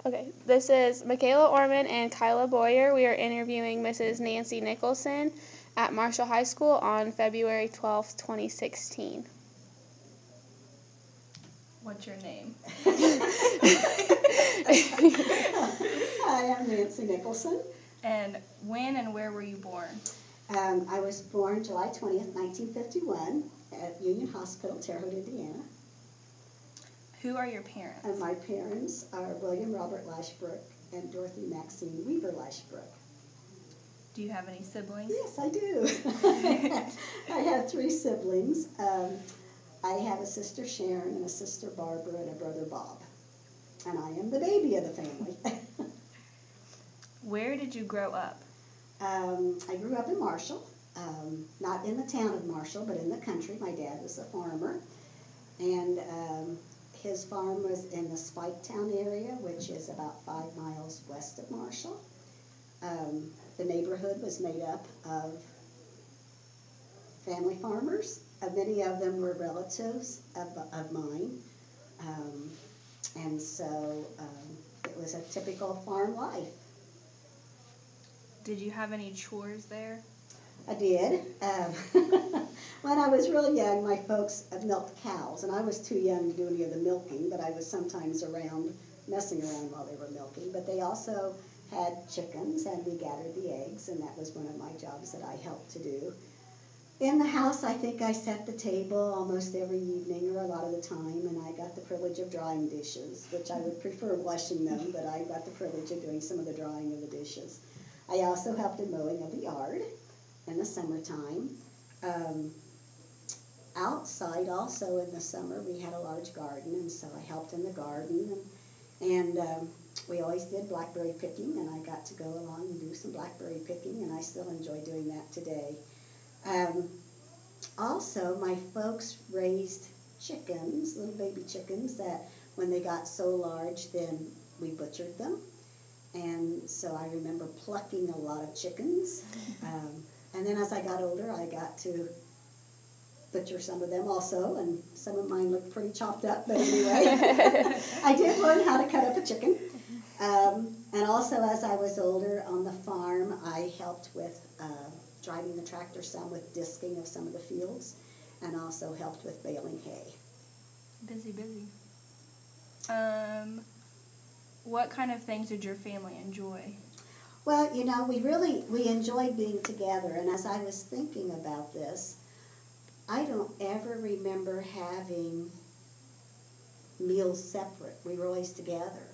Okay, this is Michaela Orman and Kyla Boyer. We are interviewing Mrs. Nancy Nicholson at Marshall High School on February 12th, 2016. What's your name? Hi, I'm Nancy Nicholson. And when and where were you born? I was born July 20th, 1951 at Union Hospital, Terre Haute, Indiana. Who are your parents? And my parents are William Robert Lashbrook and Dorothy Maxine Weaver Lashbrook. Do you have any siblings? Yes, I do. I have 3 siblings. I have a sister Sharon and a sister Barbara and a brother Bob. And I am the baby of the family. Where did you grow up? I grew up in Marshall, not in the town of Marshall, but in the country. My dad was a farmer, and his farm was in the Spiketown area, which is about 5 miles west of Marshall. The neighborhood was made up of family farmers. Many of them were relatives of mine, and so it was a typical farm life. Did you have any chores there? I did. When I was really young, my folks milked cows, and I was too young to do any of the milking, but I was sometimes around, messing around while they were milking. But they also had chickens, and we gathered the eggs, and that was one of my jobs that I helped to do. In the house, I think I set the table almost every evening or a lot of the time, and I got the privilege of drying dishes, which I would prefer washing them, but I got the privilege of doing some of the drying of the dishes. I also helped in mowing of the yard in the summertime. Outside also in the summer we had a large garden, and so I helped in the garden, and we always did blackberry picking, and I got to go along and do some blackberry picking, and I still enjoy doing that today. Also, my folks raised chickens, little baby chickens, that when they got so large, then we butchered them. And so I remember plucking a lot of chickens. And then as I got older, I got to butcher some of them also, and some of mine looked pretty chopped up, but anyway. I did learn how to cut up a chicken. And also as I was older on the farm, I helped with driving the tractor some, with disking of some of the fields, and also helped with baling hay. Busy. What kind of things did your family enjoy? Well, you know, we enjoyed being together, and as I was thinking about this, I don't ever remember having meals separate. We were always together.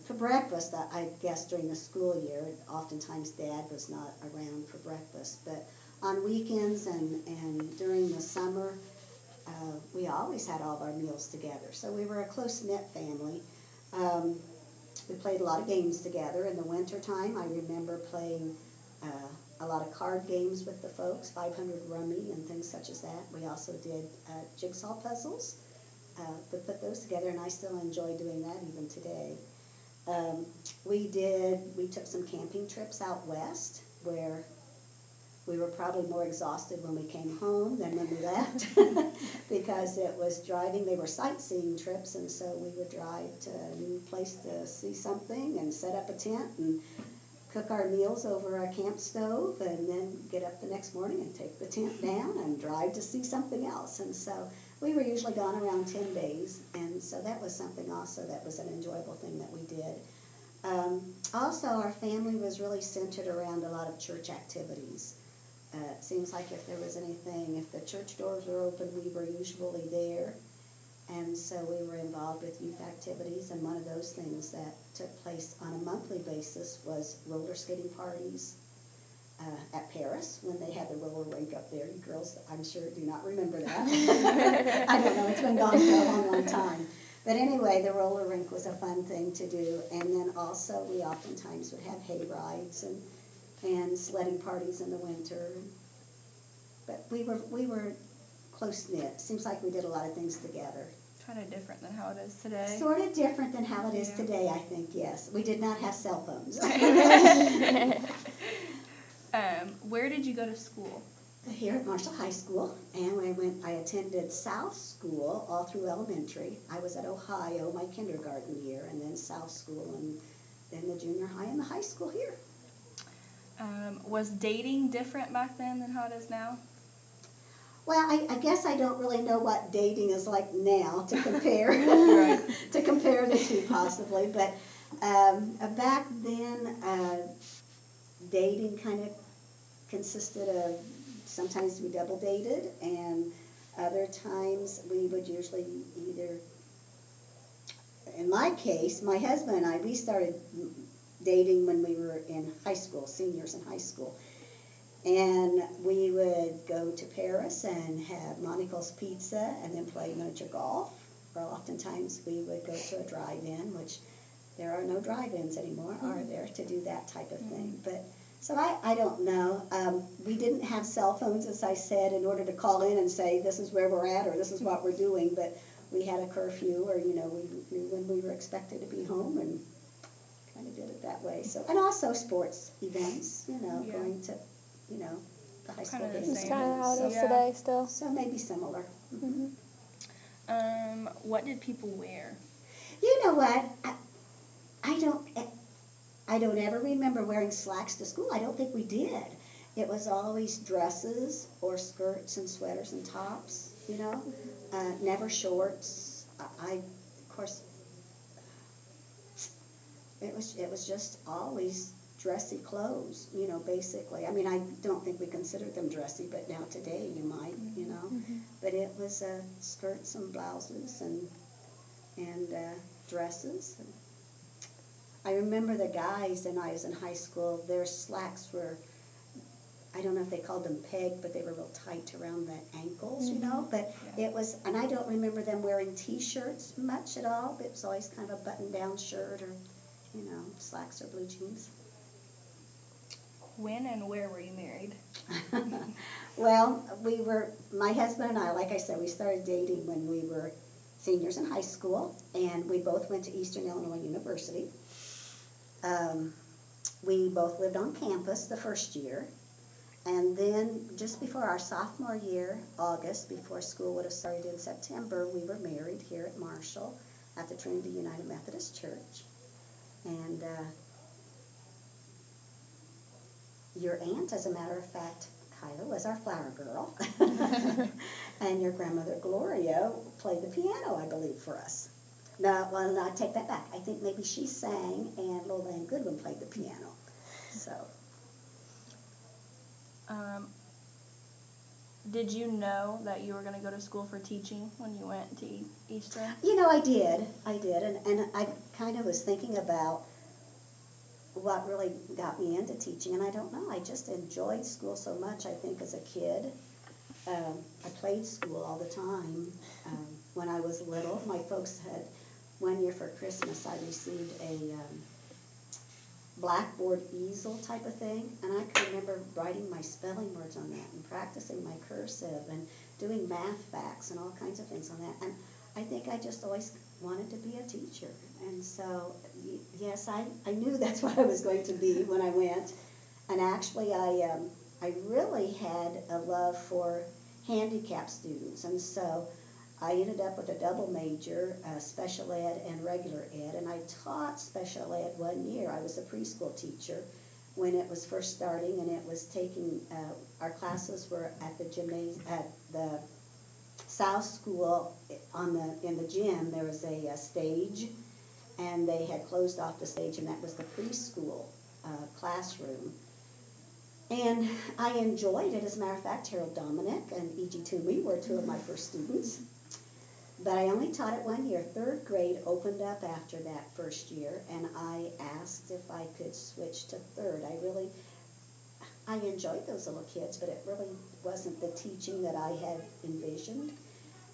For breakfast, I guess during the school year, oftentimes Dad was not around for breakfast, but on weekends and during the summer, we always had all of our meals together. So we were a close-knit family. We played a lot of games together. In the wintertime, I remember playing a lot of card games with the folks, 500 rummy and things such as that. We also did jigsaw puzzles. We put those together, and I still enjoy doing that even today. We took some camping trips out west, where we were probably more exhausted when we came home than when we left, because it was driving. They were sightseeing trips, and so we would drive to a new place to see something and set up a tent and cook our meals over a camp stove, and then get up the next morning and take the tent down and drive to see something else. And so we were usually gone around 10 days, and so that was something also that was an enjoyable thing that we did. Also, our family was really centered around a lot of church activities. It seems like if there was anything, if the church doors were open, we were usually there. And so we were involved with youth activities, and one of those things that took place on a monthly basis was roller skating parties at Paris, when they had the roller rink up there. You girls, I'm sure, do not remember that. I don't know, it's been gone for a long, long time. But anyway, the roller rink was a fun thing to do. And then also we oftentimes would have hay rides and sledding parties in the winter. But we were close-knit. Seems like we did a lot of things together. Kind of different than how it is today. Sort of different than how it is today, I think, yes. We did not have cell phones. Where did you go to school? here at Marshall High School, and I attended South School all through elementary. I was at Ohio my kindergarten year, and then South School, and then the junior high and the high school here. Was dating different back then than how it is now? Well, I guess I don't really know what dating is like now to compare to compare the two possibly, but back then dating kind of consisted of, sometimes we double dated, and other times we would usually either, in my case, my husband and I, we started dating when we were in high school, seniors in high school. And we would go to Paris and have Monica's Pizza and then play miniature golf. Or oftentimes we would go to a drive-in, which there are no drive-ins anymore, are there, to do that type of thing. But so I don't know. We didn't have cell phones, as I said, in order to call in and say this is where we're at or this is what we're doing. But we had a curfew, or we knew when we were expected to be home, and kind of did it that way. So, and also sports events, going to the high school games. It's kind of how it is today still. So maybe similar. What did people wear? You know what? I don't ever remember wearing slacks to school. I don't think we did. It was always dresses or skirts and sweaters and tops, never shorts. Of course, it was just always dressy clothes, basically. I mean, I don't think we considered them dressy, but now today you might, But it was skirts and blouses and dresses. And I remember the guys, and I was in high school, their slacks were, I don't know if they called them peg, but they were real tight around the ankles, But it was, and I don't remember them wearing T-shirts much at all. It was always kind of a button-down shirt or, slacks or blue jeans. When and where were you married? Well, my husband and I, like I said, we started dating when we were seniors in high school, and we both went to Eastern Illinois University. We both lived on campus the first year, and then just before our sophomore year, August, before school would have started in September, we were married here at Marshall at the Trinity United Methodist Church. And your aunt, as a matter of fact, Kyla, was our flower girl. And your grandmother, Gloria, played the piano, I believe, for us. No, I take that back. I think maybe she sang and Lola Ann Goodwin played the piano. So. Did you know that you were going to go to school for teaching when you went to Eastern? I did. And I kind of was thinking about what really got me into teaching, and I don't know, I just enjoyed school so much. I think as a kid, I played school all the time. When I was little, my folks had, one year for Christmas, I received a blackboard easel type of thing, and I can remember writing my spelling words on that and practicing my cursive and doing math facts and all kinds of things on that. And I think I just always wanted to be a teacher. And so, yes, I knew that's what I was going to be when I went. And actually, I really had a love for handicapped students. And so I ended up with a double major, special ed and regular ed. And I taught special ed 1 year. I was a preschool teacher when it was first starting, and it was taking, our classes were at the gymnasium, at the South School in the gym. There was a stage, and they had closed off the stage, and that was the preschool classroom. And I enjoyed it. As a matter of fact, Harold Dominic and E.G. Toomey were two of my first students. But I only taught it 1 year. Third grade opened up after that first year, and I asked if I could switch to third. I enjoyed those little kids, but it really wasn't the teaching that I had envisioned.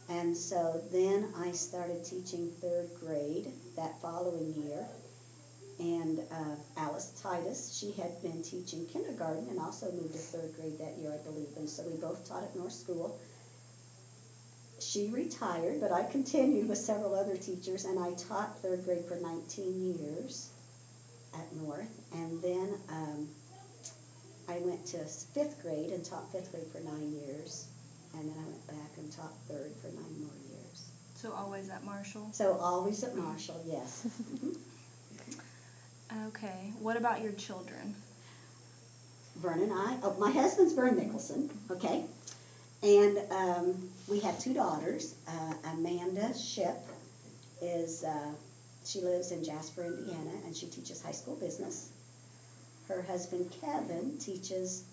And so then I started teaching third grade that following year. And Alice Titus, she had been teaching kindergarten and also moved to third grade that year, I believe. And so we both taught at North School. She retired, but I continued with several other teachers, and I taught third grade for 19 years at North. And then I went to 5th grade and taught 5th grade for 9 years, and then I went back and taught 3rd for 9 more years. So always at Marshall? So always at Marshall, yes. Okay. What about your children? Vern and I, my husband's Vern Nicholson, okay? And we have 2 daughters. Amanda Ship she lives in Jasper, Indiana, and she teaches high school business. Her husband Kevin teaches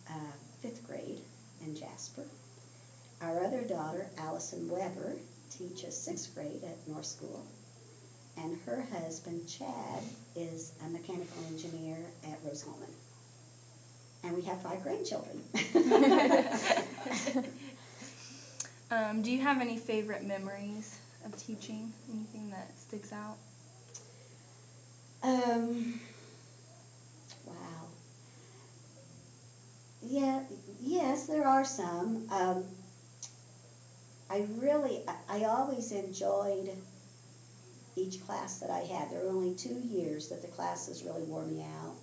5th grade in Jasper. Our other daughter, Allison Weber, teaches 6th grade at North School. And her husband, Chad, is a mechanical engineer at Rose-Hulman. And we have 5 grandchildren. Do you have any favorite memories of teaching? Anything that sticks out? Wow. Yeah, yes, there are some. I always enjoyed each class that I had. There were only 2 years that the classes really wore me out.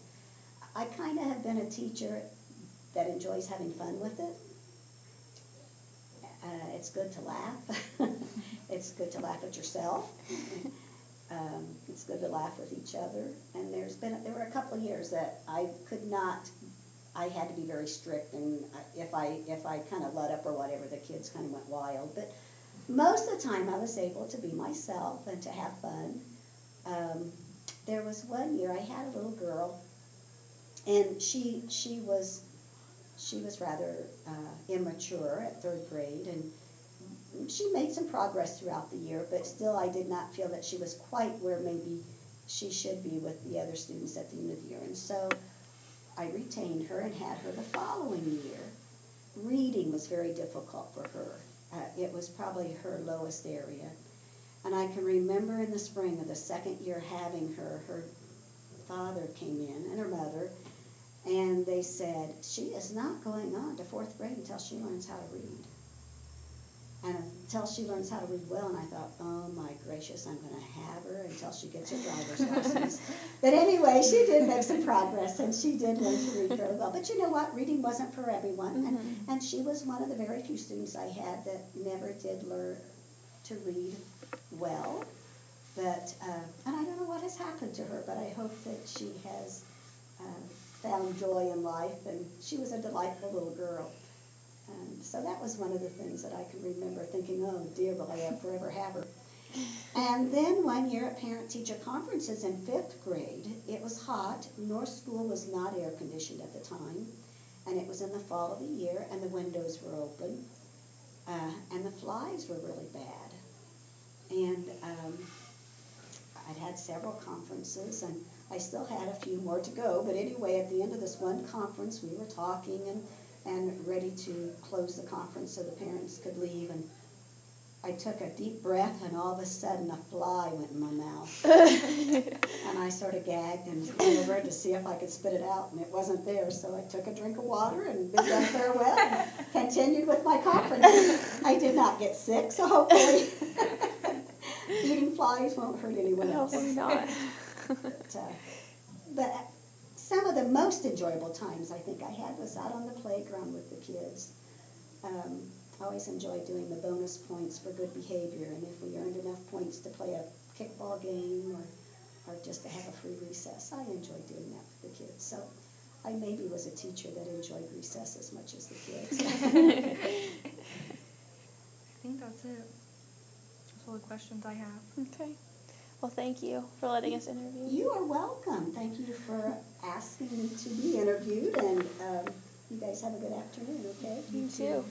I kind of have been a teacher that enjoys having fun with it. It's good to laugh. It's good to laugh at yourself. It's good to laugh with each other. And there were a couple of years that I had to be very strict, and if I kind of let up or whatever, the kids kind of went wild. But most of the time I was able to be myself and to have fun. There was one year I had a little girl, and she was rather immature at 3rd grade, and she made some progress throughout the year, but still I did not feel that she was quite where maybe she should be with the other students at the end of the year. And so I retained her and had her the following year. Reading was very difficult for her. It was probably her lowest area. And I can remember in the spring of the 2nd year having her, her father came in and her mother, and they said, she is not going on to 4th grade until she learns how to read. And until she learns how to read well, and I thought, oh my gracious, I'm going to have her until she gets her driver's license. But anyway, she did make some progress, and she did learn to read very well. But you know what? Reading wasn't for everyone, and she was one of the very few students I had that never did learn to read well. But, and I don't know what has happened to her, but I hope that she has found joy in life, and she was a delightful little girl. And so that was one of the things that I can remember thinking, oh dear, will I forever have her? And then one year at parent-teacher conferences in 5th grade, it was hot. North School was not air-conditioned at the time, and it was in the fall of the year, and the windows were open, and the flies were really bad. And I'd had several conferences, and I still had a few more to go, but anyway, at the end of this one conference, we were talking and ready to close the conference so the parents could leave, and I took a deep breath, and all of a sudden a fly went in my mouth. And I sort of gagged and went over to see if I could spit it out, and it wasn't there, so I took a drink of water and bid them farewell and continued with my conference. I did not get sick, so hopefully eating flies won't hurt anyone else. Hopefully not. But some of the most enjoyable times I think I had was out on the playground with the kids. I always enjoyed doing the bonus points for good behavior, and if we earned enough points to play a kickball game or just to have a free recess, I enjoyed doing that for the kids. So I maybe was a teacher that enjoyed recess as much as the kids. I think that's it. That's all the questions I have. Okay. Well, thank you for letting us interview. You are welcome. Thank you for asking me to be interviewed, and you guys have a good afternoon, okay? You too.